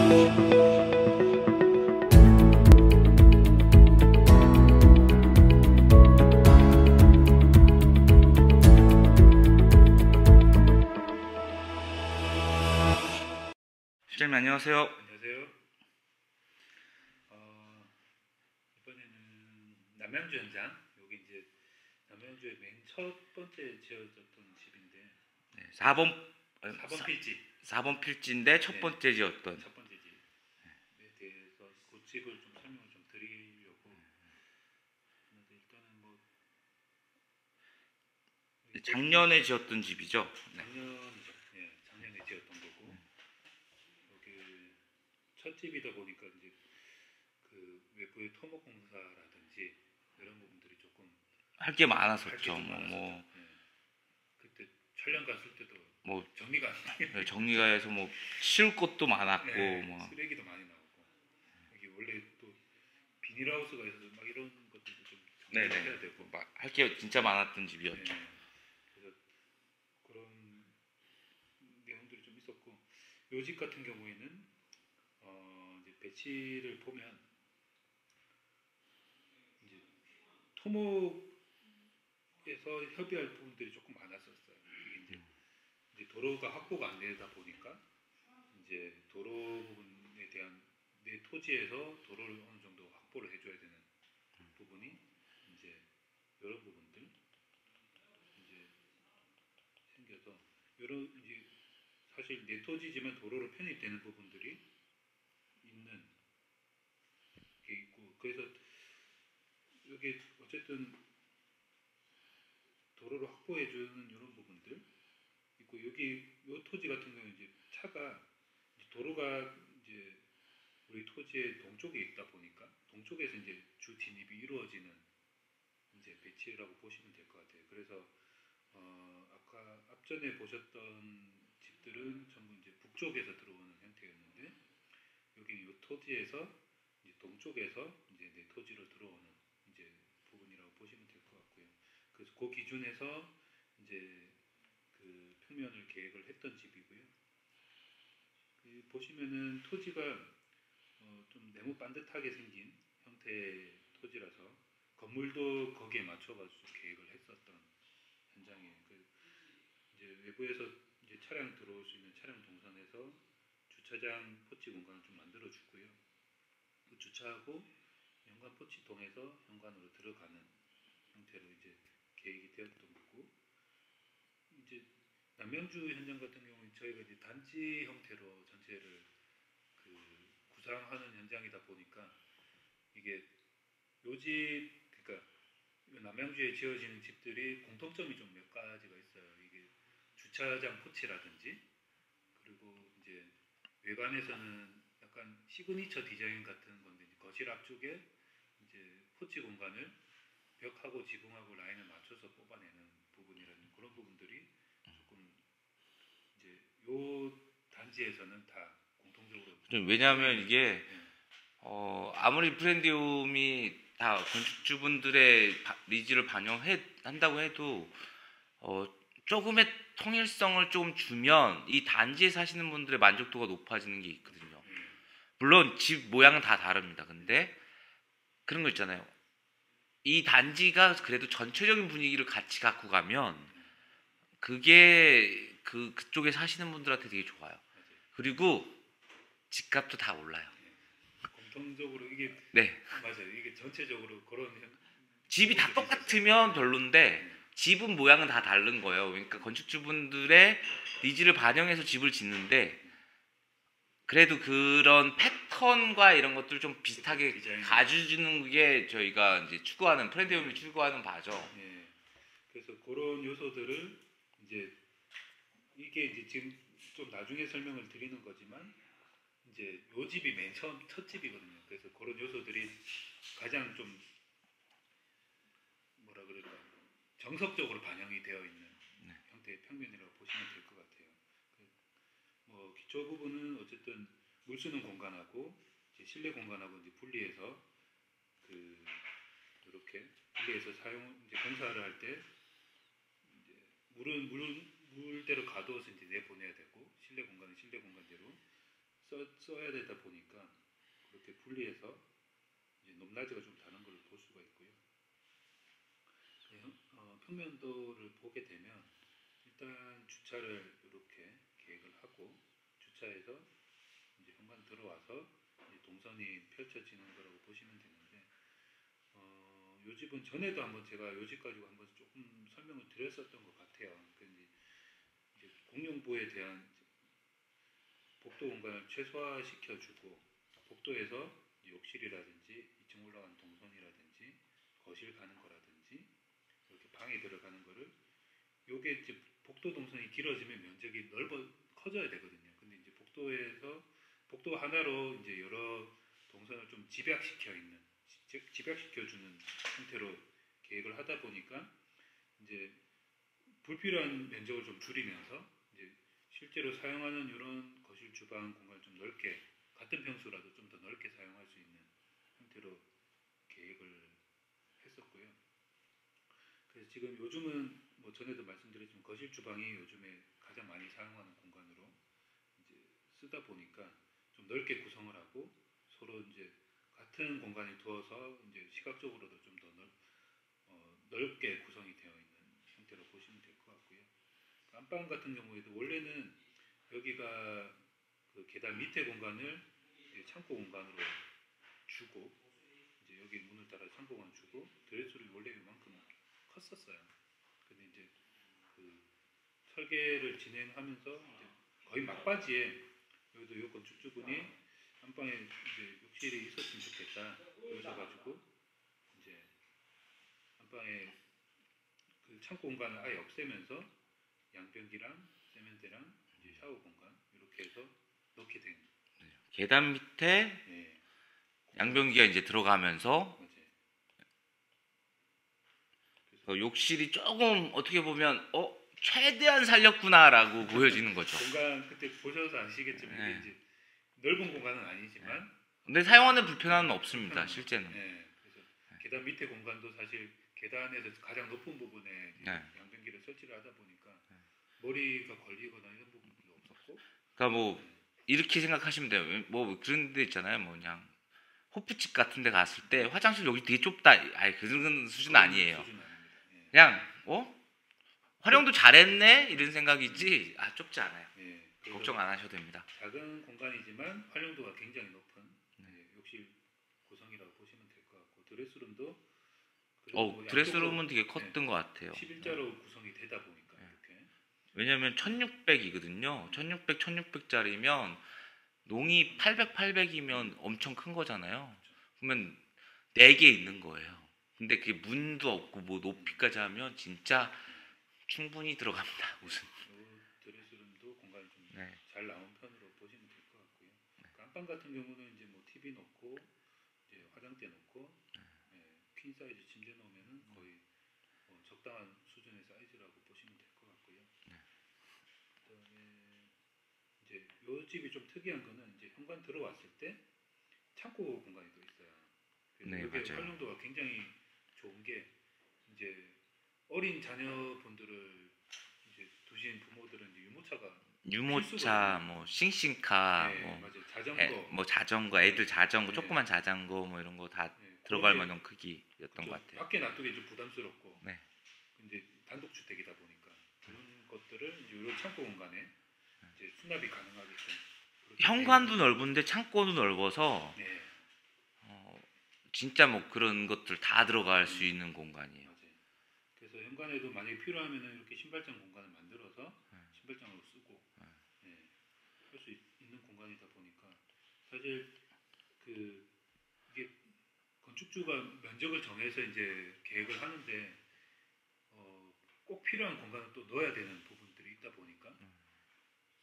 실장님 안녕하세요. 안녕하세요. 이번에는 남양주 현장, 여기 이제 남양주의 맨 첫 번째 지어졌던 집인데, 네, 4번 4번 필지. 4번 필지인데 첫 번째 지었던. 첫 번째 집에 대해서 그 집을 좀 설명을 좀 드리려고. 그래서 일단은 뭐 작년에 지었던 집이죠. 네. 작년이죠. 예, 작년에 지었던 거고. 여기 첫 집이다 보니까 이제 그 외부의 토목공사라든지 이런 부분들이 조금 할 게 할 게 많았었죠. 좀 많았었죠. 예. 그때 촬영 갔을 때도 뭐 정리가 안 돼. 정리가 해서 뭐 치울 것도 많았고 네, 뭐 쓰레기도 많이 나오고, 여기 원래 또 비닐하우스가 있어서 막 이런 것들도 좀 정리를 해야 되고, 막 할 게 진짜 많았던 집이었죠. 네, 그래서 그런 내용들이 좀 있었고, 요 집 같은 경우에는 이제 배치를 보면 이제 토목에서 협의할 부분들이 조금 많았었어요. 이게 이제 도로가 확보가 안 되다 보니까 이제 도로 부분에 대한 내 토지에서 도로를 어느 정도 확보를 해줘야 되는 부분이 이제 여러 부분들 이제 생겨서, 여러 이제 사실 내 토지지만 도로로 편입되는 부분들이 있는 게 있고, 그래서 여기 어쨌든 도로를 확보해주는 이런 부분들 있고, 여기 요 토지 같은 경우는 이제 차가 이제 도로가 이제 우리 토지의 동쪽에 있다 보니까 동쪽에서 이제 주 진입이 이루어지는 이제 배치라고 보시면 될 것 같아요. 그래서 아까 앞전에 보셨던 집들은 전부 이제 북쪽에서 들어오는 형태였는데, 여기 이 토지에서 이제 동쪽에서 이제 내 토지로 들어오는 이제 부분이라고 보시면 될 것 같고요. 그래서 그 기준에서 이제 그 평면을 계획을 했던 집이고요. 보시면은 토지가 좀 네모 반듯하게 생긴 형태의 토지라서 건물도 거기에 맞춰가지고 계획을 했었던 현장이에요. 이제 외부에서 이제 차량 들어올 수 있는 차량 동선에서 주차장 포치 공간을 좀 만들어 주고요. 그 주차하고 현관 포치 통해서 현관으로 들어가는 형태로 이제 계획이 되었던 거고, 이제 남양주 현장 같은 경우는 저희가 이제 단지 형태로 전체를 그 구상하는 현장이다 보니까 이게 요집, 그러니까 남양주에 지어지는 집들이 공통점이 좀 몇 가지가 있어요. 이게 주차장 포치라든지, 그리고 이제 외관에서는 약간 시그니처 디자인 같은 건데, 이제 거실 앞쪽에 이제 포치 공간을 벽하고 지붕하고 라인을 맞춰서 뽑아내는 부분이라는 그런 부분들이 조금 이제 요 단지에서는 다 공통적으로. 왜냐하면 이게 아무리 프렌디움이 다 건축주분들의 니즈를 반영한다고 해도 조금의 통일성을 좀 주면 이 단지에 사시는 분들의 만족도가 높아지는 게 있거든요. 물론 집 모양은 다 다릅니다. 근데 그런 거 있잖아요. 이 단지가 그래도 전체적인 분위기를 같이 갖고 가면 그게 그쪽에 사시는 분들한테 되게 좋아요. 그리고 집값도 다 올라요. 공통적으로 이게 네. 맞아요. 이게 전체적으로 그런 집이 다 똑같으면 별론데 집은 모양은 다 다른 거예요. 그러니까 건축주분들의 니즈를 반영해서 집을 짓는데 그래도 그런 패턴과 이런 것들을 좀 비슷하게 가져주는 게 저희가 이제 추구하는 프렌디움이 추구하는 바죠. 네. 그래서 그런 요소들을 이제 이게 이제 지금 좀 나중에 설명을 드리는 거지만 이제 요 집이 맨 처음 첫 집이거든요. 그래서 그런 요소들이 가장 좀 뭐라 그럴까 정석적으로 반영이 되어 있는 형태의 평면이라고 보시면 될 것 같아요. 뭐 기초 부분은 어쨌든 물 쓰는 공간하고 이제 실내 공간하고 이제 분리해서 이렇게 분리해서 사용 이제 공사를 할 때 이제 물은 물대로 가둬서 이제 내보내야 되고 실내 공간은 실내 공간대로 써야 되다 보니까 그렇게 분리해서 이제 높낮이가 좀 다른 걸 볼 수가 있고요. 평면도를 보게 되면 일단 주차를 이렇게 계획을 하고 주차해서 이제 현관 들어와서 이제 동선이 펼쳐지는 거라고 보시면 되는데 요 집은 전에도 한번 제가 요 집 가지고 한번 조금 설명을 드렸었던 것 같아요. 그러니까 이제 공용부에 대한 복도 공간을 최소화시켜주고 복도에서 욕실이라든지 2층 올라간 동선이라든지 거실 가는 거라든지 이렇게 방에 들어가는 거를 요게 이제 복도 동선이 길어지면 면적이 커져야 되거든요. 근데 이제 복도 하나로 이제 여러 동선을 좀 집약시켜주는 형태로 계획을 하다 보니까 이제 불필요한 면적을 좀 줄이면서 이제 실제로 사용하는 이런 거실 주방 공간을 좀 넓게 같은 평수라도 좀 더 넓게 사용할 수 있는 형태로 계획을 했었고요. 그래서 지금 요즘은 뭐 전에도 말씀드렸지만 거실 주방이 요즘에 가장 많이 사용하는 공간으로 이제 쓰다 보니까 좀 넓게 구성을 하고 서로 이제 같은 공간에 두어서 이제 시각적으로도 좀 더 넓게 구성이 되어 있는 형태로 보시면 될 것 같고요. 안방 같은 경우에도 원래는 여기가 그 계단 밑에 공간을 이제 창고 공간으로 주고 이제 여기 문을 따라 창고 공간 주고 드레스룸이 원래 이만큼 컸었어요. 근데 이제 그 설계를 진행하면서 이제 거의 막바지에 여기도 요 건축주분이 안방에 이제 욕실이 있었으면 좋겠다 그러셔가지고 이제 안방에 그 창고 공간을 아예 없애면서 양변기랑 세면대랑 이제 샤워 공간 이렇게 해서 넣게 된. 계단 밑에 네. 양변기가 이제 들어가면서 맞아요. 욕실이 조금 어떻게 보면 최대한 살렸구나라고 보여지는 거죠. 공간 그때 보셔서 아시겠지만 네. 이게 이제 넓은 공간은 아니지만 네. 근데 사용하는 불편함은 없습니다. 실제는. 네. 그래서 계단 밑에 공간도 사실 계단에서 가장 높은 부분에 네. 양변기를 설치를 하다 보니까 머리가 걸리거나 이런 부분도 없었고. 그러니까 뭐 이렇게 생각하시면 돼요. 뭐 그런 데 있잖아요. 뭐 그냥 호프집 같은 데 갔을 때 화장실 여기 되게 좁다. 아니 그런 수준 아니에요. 수준 아닙니다. 네. 그냥 활용도 잘했네 이런 생각이지 좁지 않아요. 네. 걱정 안 하셔도 됩니다. 작은 공간이지만 활용도가 굉장히 높은 욕실 구성이라고 보시면 될 것 같고 드레스룸도 드레스룸은 되게 컸던 것 같아요. 11자로 구성이 되다 보니까 이렇게. 왜냐면 1600이거든요. 1600, 1600짜리면 농이 800, 800이면 엄청 큰 거잖아요. 그러면 4개 있는 거예요. 근데 그게 문도 없고 뭐 높이까지 하면 진짜 충분히 들어갑니다. 무슨. 드레스룸도 공간이 좀 잘 나온 편으로 보시면 될 것 같고요. 안방 같은 경우는 이제 뭐 TV 놓고 이제 화장대 놓고 퀸 사이즈 침대 놓으면은 거의 적당한 수준의 사이즈라고 보시면 될 것 같고요. 그다음에 이제 요 집이 좀 특이한 거는 이제 현관 들어왔을 때 창고 공간이 또 있어요. 네, 이게 맞아요. 활용도가 굉장히 좋은 게 이제 어린 자녀분들을 이제 두신 부모들은 이제 유모차, 뭐 싱싱카, 네, 맞아요. 자전거, 애들 자전거, 조그만 자전거 뭐 이런 거 다 들어갈 만한 크기였던 것 같아요. 밖에 놔두기 좀 부담스럽고. 네. 이제 단독 주택이다 보니까 그런 것들을 이제 이런 창고 공간에 이제 수납이 가능하게끔. 현관도 넓은데 창고도 넓어서 네. 진짜 뭐 그런 것들 다 들어갈 수 있는 공간이에요. 맞아요. 그래서 현관에도 만약에 필요하면은 이렇게 신발장 공간을 만들어서 신발장으로 쓰고 할 수 있는 공간이다 보니까 사실 이게 건축주가 면적을 정해서 이제 계획을 하는데 꼭 필요한 공간을 또 넣어야 되는 부분들이 있다 보니까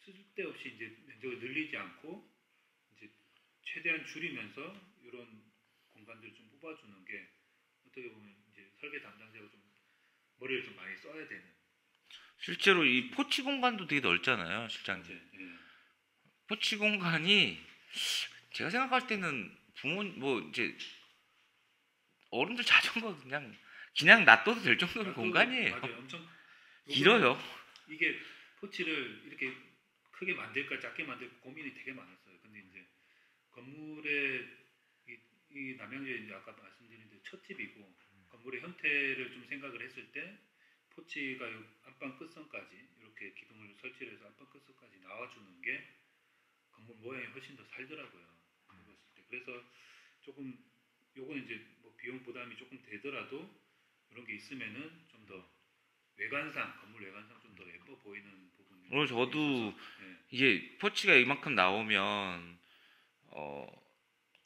쓸데없이 이제 면적을 늘리지 않고 이제 최대한 줄이면서 이런 공간들을 좀 뽑아주는 게 어떻게 보면 이제 설계 담당자가 좀 머리를 좀 많이 써야 되는. 실제로 이 포치 공간도 되게 넓잖아요, 실장님. 포치 공간이 제가 생각할 때는 이제 어른들 자전거 그냥 놔둬도 될 정도의 공간이에요. 맞아요. 엄청 길어요. 이게 포치를 이렇게 크게 만들까 작게 만들까 고민이 되게 많았어요. 근데 담양제 이제 아까 말씀드린 대로 첫 집이고 건물의 형태를 좀 생각을 했을 때 포치가 요 안방 끝선까지 이렇게 기둥을 설치를 해서 안방 끝선까지 나와주는 게 건물 모양이 훨씬 더 살더라고요. 봤을 때. 그래서 조금 요거는 이제 뭐 비용 부담이 조금 되더라도 이런 게 있으면은 좀 더 외관상 건물 외관상 좀 더 예뻐 보이는 부분이 오늘 저도 있어서, 예. 이게 포치가 이만큼 나오면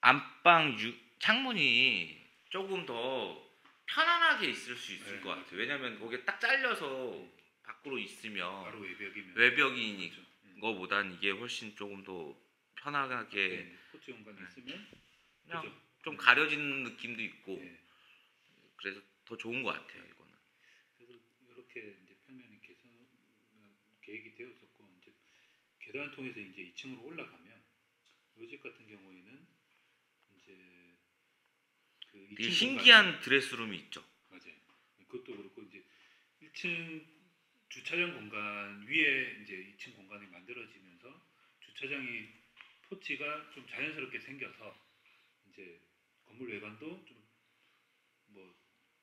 안방 창문이 조금 더 편안하게 있을 수 있을 네, 것 같아요. 왜냐면 거기에 딱 잘려서 밖으로 있으면 바로 외벽이면 외벽인 그렇죠. 거보단 이게 훨씬 조금 더 편하게 네, 포치 공간이 네. 있으면 그냥 그죠? 좀 가려지는 느낌도 있고 네. 그래서 더 좋은 것 같아요. 이거는. 그래서 이렇게 이제 평면이 개선 계획이 되었었고 이제 계단을 통해서 이제 2층으로 올라가면 이 집 같은 경우에는 이제 그 되게 2층 신기한 드레스룸이 있죠. 맞아요. 그것도 그렇고 이제 1층 주차장 공간 위에 이제 2층 공간이 만들어지면서 주차장이 포치가 좀 자연스럽게 생겨서 이제 건물 외관도 좀 뭐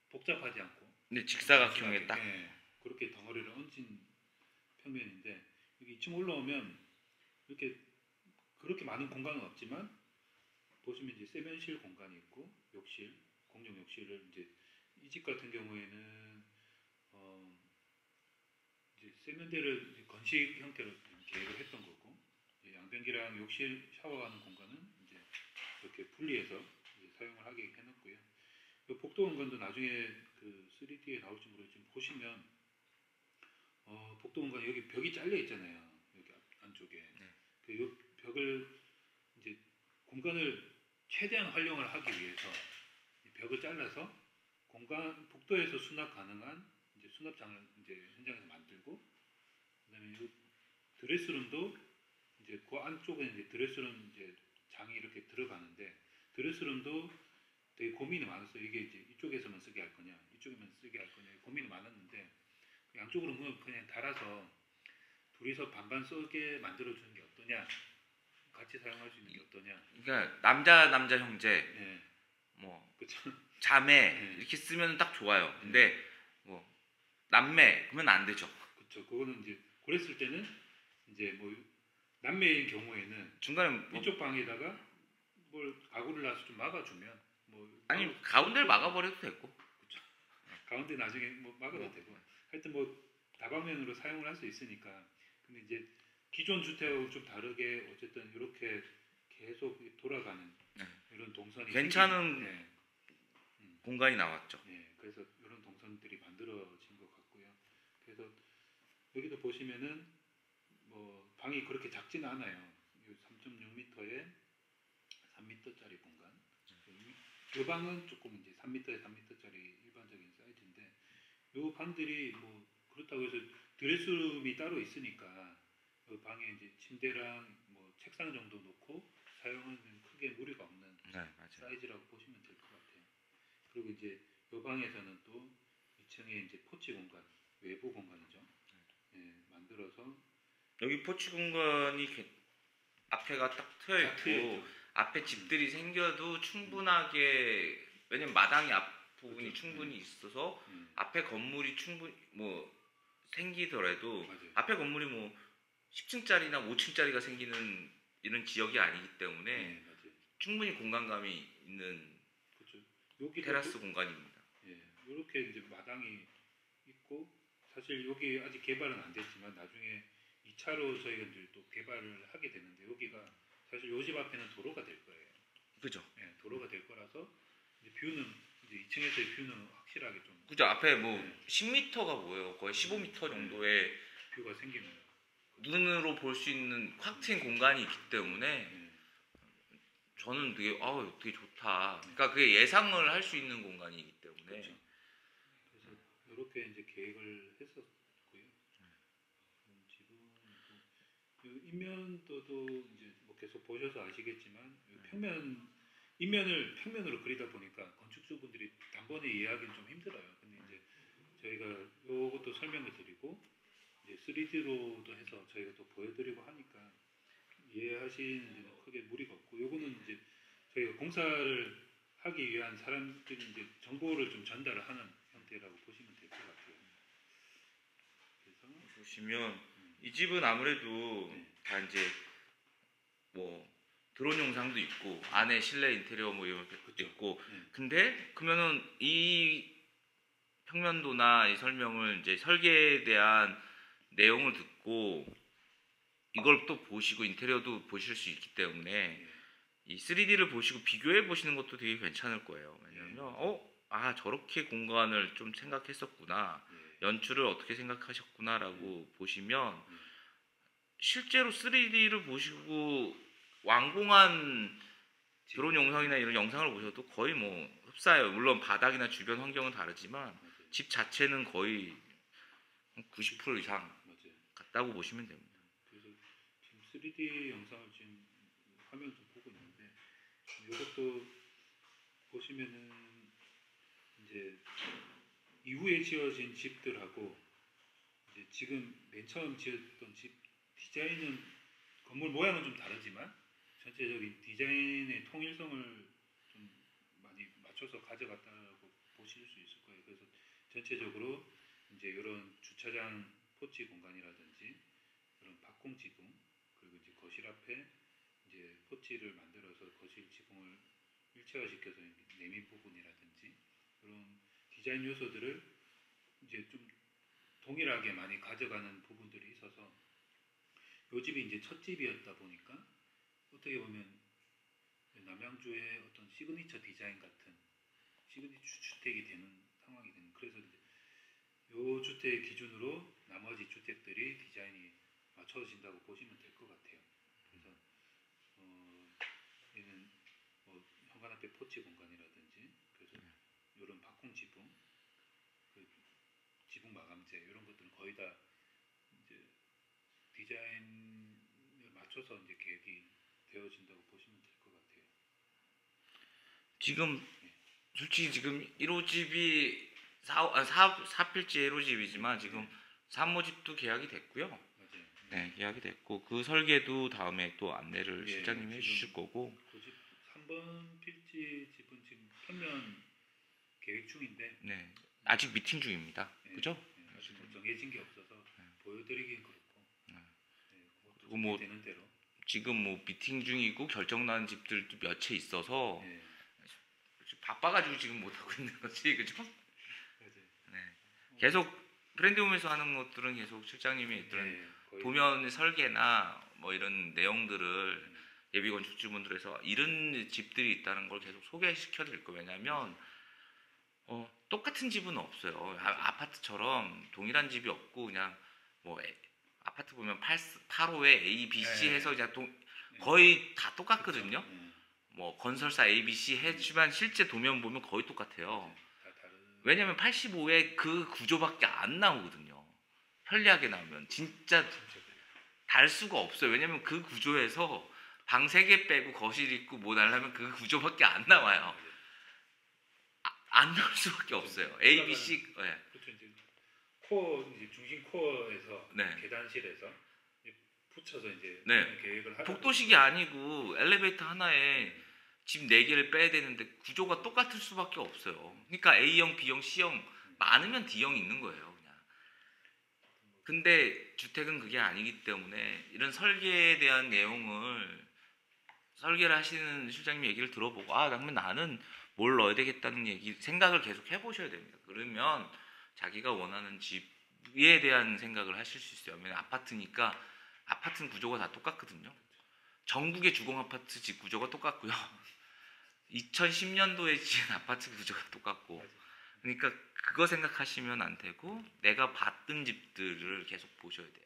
복잡하지 않고 근데 직사각형에 딱 예, 그렇게 덩어리를 얹은 평면인데 여기 2층 올라오면 이렇게 그렇게 많은 공간은 없지만 보시면 이제 세면실 공간이 있고 욕실 공용 욕실을 이제 이 집 같은 경우에는 이제 세면대를 이제 건식 형태로 계획을 했던 거고 이제 양변기랑 욕실 샤워하는 공간은 이제 이렇게 분리해서 이제 사용을 하게 해놨고요. 이 복도 공간도 나중에 그 3D에 나올지 모르겠지만 보시면 복도 공간 여기 벽이 잘려 있잖아요. 여기 안쪽에 네. 그 요 벽을 이제 공간을 최대한 활용을 하기 위해서 이 벽을 잘라서 공간 복도에서 수납 가능한 이제 수납장을 이제 현장에서 만들고 그다음에 이 드레스룸도 이제 그 안쪽에 이제 드레스룸 이제 장이 이렇게 들어가는데 드레스룸도 되게 고민이 많았어요. 이게 이제 이쪽에서만 쓰게 할 거냐, 이쪽에만 쓰게 할 거냐 고민이 많았는데 양쪽으로 그냥 달아서 둘이서 반반 쓰게 만들어 주는 게 어떠냐, 같이 사용할 수 있는 게 어떠냐. 그러니까 남자 형제 예, 뭐 그렇죠. 자매 네. 이렇게 쓰면 딱 좋아요. 근데 뭐 남매 그러면 안 되죠. 그렇죠. 그거는 이제 그랬을 때는 이제 뭐 남매인 경우에는 중간에 뭐 이쪽 방에다가 뭘 가구를 놔서 좀 막아주면 뭐 아니 가운데를 막아버려도 되고. 그렇죠. 가운데 나중에 뭐 막아도 되고 하여튼 뭐 다방면으로 사용을 할 수 있으니까. 근데 이제 기존 주택하고 좀 다르게 어쨌든 이렇게 계속 돌아가는 네. 이런 동선이 괜찮은 네. 공간이 나왔죠. 네, 그래서 이런 동선들이 만들어진 것 같고요. 그래서 여기도 보시면은 뭐 방이 그렇게 작지는 않아요. 3.6m에 3m짜리 공간. 이 방은 조금 이제 3m에 3m짜리 일반적인 사이즈인데 이 방들이 뭐 그렇다고 해서 드레스룸이 따로 있으니까 이 방에 이제 침대랑 뭐 책상 정도 놓고 사용하는 크게 무리가 없는 네, 맞아요. 사이즈라고 보시면 될 것 같아요. 그리고 이제 이 방에서는 또 2층에 이제 포치 공간, 외부 공간이죠. 예, 만들어서 여기 포치 공간이 앞에가 딱 트여 있고 앞에 집들이 생겨도 충분하게 왜냐면 마당이 앞부분이 그렇죠. 충분히 있어서 앞에 건물이 충분히 뭐 생기더라도 맞아요. 앞에 건물이 뭐 10층짜리나 5층짜리가 생기는 이런 지역이 아니기 때문에 네, 맞아요. 충분히 공간감이 있는 그렇죠. 여기도 테라스 공간입니다. 예, 이렇게 이제 마당이 있고 사실 여기 아직 개발은 안 됐지만 나중에 2차로 저희가 이제 또 개발을 하게 되는데 여기가 사실 요 집 앞에는 도로가 될 거예요. 그죠? 예, 도로가 될 거라서 이제 뷰는 이제 2층에서의 뷰는 확실하게 좀 그죠? 앞에 뭐 네. 10m가 뭐예요? 거의 15m 정도의 뷰가 생기는 눈으로 볼 수 있는 확 트인 공간이 있기 때문에 예, 저는 되게 되게 좋다. 그러니까 그게 예상을 할 수 있는 공간이기 때문에 그렇죠. 그래서 이렇게 이제 계획을 했었고요. 집은 그 인면도도 이제 뭐 계속 보셔서 아시겠지만 인면을 평면으로 그리다 보니까 건축주분들이 단번에 이해하기는 좀 힘들어요. 근데 이제 저희가 요것도 설명을 드리고 이제 3D로도 해서 저희가 또 보여드리고 하니까 이해하시는 데는 크게 무리가 없고 요거는 이제 저희가 공사를 하기 위한 사람들이 이제 정보를 좀 전달을 하는 형태라고 보시면 될 것 같아요. 그래서 보시면 이 집은 아무래도 네. 다 이제 뭐 드론 영상도 있고 안에 실내 인테리어 뭐 이런 것도 그쵸. 있고 네. 근데 그러면은 이 평면도나 이 설명을 이제 설계에 대한 내용을 듣고 이걸 또 보시고 인테리어도 보실 수 있기 때문에 예. 이 3D를 보시고 비교해 보시는 것도 되게 괜찮을 거예요. 왜냐면 저렇게 공간을 좀 생각했었구나. 예. 연출을 어떻게 생각하셨구나라고 보시면 예. 실제로 3D를 보시고 완공한 드론 영상이나 이런 영상을 보셔도 거의 뭐 흡사해요. 물론 바닥이나 주변 환경은 다르지만 맞아요. 집 자체는 거의 90% 이상 맞아요. 같다고 보시면 됩니다. 그래서 지금 3D 영상을 지금 화면 좀 보고 있는데 이것도 보시면은 이제 이후에 지어진 집들하고 이제 지금 맨 처음 지었던 집 디자인은 건물 모양은 좀 다르지만 전체적인 디자인의 통일성을 좀 많이 맞춰서 가져갔다고 보실 수 있을 거예요. 그래서 전체적으로 이제 이런 주차장 포치 공간이라든지 이런 박공 지붕 그리고 이제 거실 앞에 이제 포치를 만들어서 거실 지붕을 일체화시켜서 내민 부분이라든지 이런 디자인 요소들을 이제 좀 동일하게 많이 가져가는 부분들이 있어서 이 집이 이제 첫 집이었다 보니까 어떻게 보면 남양주의 어떤 시그니처 디자인 같은 시그니처 주택이 되는 상황이 되는 그래서 이제 이 주택 기준으로 나머지 주택들이 디자인이 맞춰진다고 보시면 될 것 같아요. 그래서 얘는 뭐 현관 앞에 포치 공간이라든지 그래서 이런 박공 지붕, 그 지붕 마감재 이런 것들은 거의 다 이제 디자인을 맞춰서 이제 계획이 되어진다고 보시면 될 것 같아요. 지금 솔직히 지금 1호집이 4필지 1호집이지만 지금 3호집도 계약이 됐고요. 맞아요. 네, 계약이 됐고 그 설계도 다음에 또 안내를 예, 실장님이 지금 해주실 거고 그 집 3번 필지 집은 지금 평면 계획 중인데 네, 아직 미팅 중입니다. 예, 그죠? 예, 아직 뭐 정해진 게 없어서 보여드리긴 그렇고 그리고 뭐 되는 대로 지금 뭐 미팅 중이고 결정난 집들도 몇 채 있어서 예, 바빠가지고 지금 못 하고 있는 거지, 그죠? 맞아요. 네, 계속 브랜드홈에서 하는 것들은 계속 실장님이 있던 예, 거의 도면 설계나 뭐 이런 내용들을 예비 건축주분들에서 이런 집들이 있다는 걸 계속 소개시켜 드릴 거예요. 왜냐면 똑같은 집은 없어요. 아파트처럼 동일한 집이 없고 그냥 뭐 아파트 보면 8호에 A, B, C 해서 그냥 거의 다 똑같거든요. 뭐 건설사 A, B, C 해주면 실제 도면 보면 거의 똑같아요. 다 다른 왜냐면 85에 그 구조밖에 안 나오거든요. 편리하게 나오면 진짜 달 수가 없어요. 왜냐면 그 구조에서 방 3개 빼고 거실 있고 뭐 날라면 그 구조밖에 안 나와요. 안 나올 수밖에 없어요. A, B, C. 네. 그렇죠. 이제 코어 이제 중심 코어에서 네. 계단실에서 이제 붙여서 이제 네. 계획을 하다 복도식이 아니고 엘리베이터 하나에 집 4개를 빼야 되는데 구조가 똑같을 수밖에 없어요. 그러니까 A형, B형, C형 많으면 D형이 있는 거예요. 그냥. 근데 주택은 그게 아니기 때문에 이런 설계에 대한 내용을 설계를 하시는 실장님 얘기를 들어보고 그러면 나는 뭘 넣어야 되겠다는 생각을 계속 해보셔야 됩니다. 그러면 자기가 원하는 집에 대한 생각을 하실 수 있어요. 왜냐면 아파트니까 아파트는 구조가 다 똑같거든요. 전국의 주공 아파트 집 구조가 똑같고요. 2010년도에 지은 아파트 구조가 똑같고 그러니까 그거 생각하시면 안 되고 내가 봤던 집들을 계속 보셔야 돼요.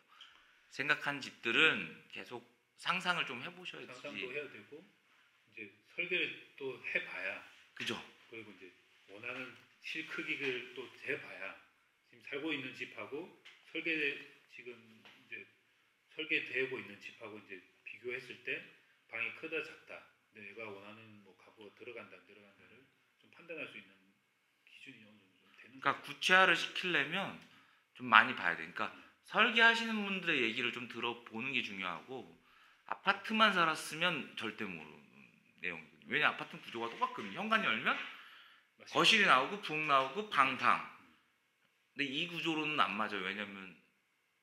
생각한 집들은 계속 상상을 좀 해보셔야지. 상상도 해야 되고 이제 설계를 또 해봐야 그죠? 그리고 이제 원하는 실 크기를 또 재봐야 지금 살고 있는 집하고 지금 이제 설계되고 있는 집하고 이제 비교했을 때 방이 크다 작다 내가 원하는 뭐 가구가 들어간다 안 들어간다를 좀 판단할 수 있는 기준이 어느 정도 좀 되는 그러니까 구체화를 시키려면 좀 많이 봐야 돼. 그러니까 설계하시는 분들의 얘기를 좀 들어보는 게 중요하고 아파트만 살았으면 절대 내용이거든요. 왜냐 아파트 구조가 똑같거든요. 현관 열면 맞습니다. 거실이 나오고 부엌 나오고 방. 근데 이 구조로는 안 맞아요. 왜냐면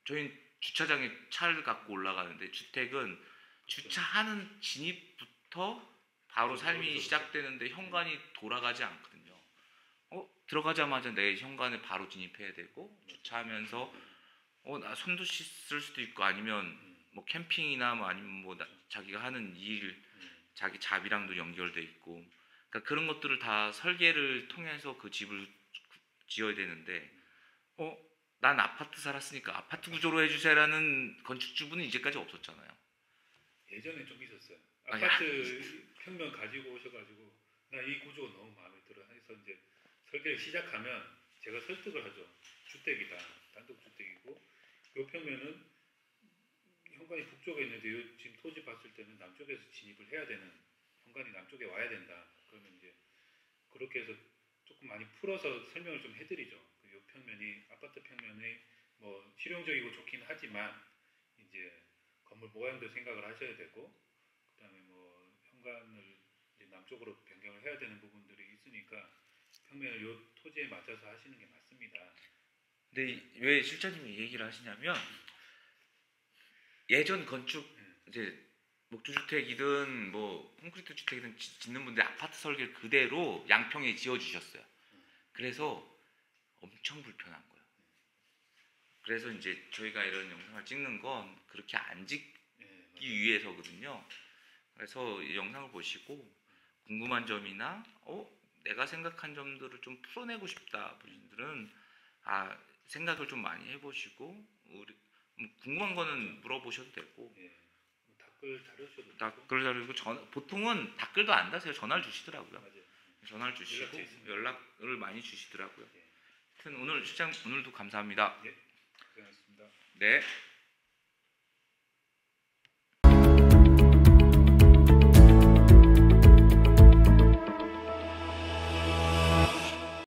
저희는 주차장에 차를 갖고 올라가는데 주택은 주차하는 진입부터 바로 삶이 시작되는데 현관이 돌아가지 않거든요. 들어가자마자 내 현관에 바로 진입해야 되고 주차하면서 나 손도 씻을 수도 있고 아니면 뭐 캠핑이나 뭐 아니면 뭐 자기가 하는 일 자기 잡이랑도 연결돼 있고 그러니까 그런 것들을 다 설계를 통해서 그 집을 지어야 되는데 난 아파트 살았으니까 아파트 구조로 해주세요라는 건축주분은 이제까지 없었잖아요. 예전에 좀 있었어요. 아니, 아파트 평면 가지고 오셔가지고 나 이 구조가 너무 마음에 들어 해서 이제 설계를 시작하면 제가 설득을 하죠. 주택이다. 단독주택이고 이 평면은 현관이 북쪽에 있는데 지금 토지 봤을 때는 남쪽에서 진입을 해야 되는 현관이 남쪽에 와야 된다. 그러면 이제 그렇게 해서 조금 많이 풀어서 설명을 좀 해드리죠. 이 평면이 아파트 평면이 뭐 실용적이고 좋긴 하지만 이제 건물 모양도 생각을 하셔야 되고 그다음에 뭐 현관을 이제 남쪽으로 변경을 해야 되는 부분들이 있으니까 평면을 요 토지에 맞춰서 하시는 게 맞습니다. 근데 왜 실장님이 이 얘기를 하시냐면 예전 건축 이제 목조주택이든 뭐 콘크리트 주택이든 짓는 분들 아파트 설계를 그대로 양평에 지어주셨어요. 그래서 엄청 불편한 거예요. 그래서 이제 저희가 이런 영상을 찍는 건 그렇게 안 짓기 위해서거든요. 그래서 이 영상을 보시고 궁금한 점이나 내가 생각한 점들을 좀 풀어내고 싶다 분들은 생각을 좀 많이 해보시고 궁금한 거는 물어보셔도 되고 댓글 다루셔도 되고 댓글 다루고 보통은 댓글도 안 다세요. 전화를 주시더라고요. 맞아요. 전화를 주시고 연락을 많이 주시더라고요. 예. 하여튼 오늘 실장 오늘도 감사합니다. 예, 고생하셨습니다. 네.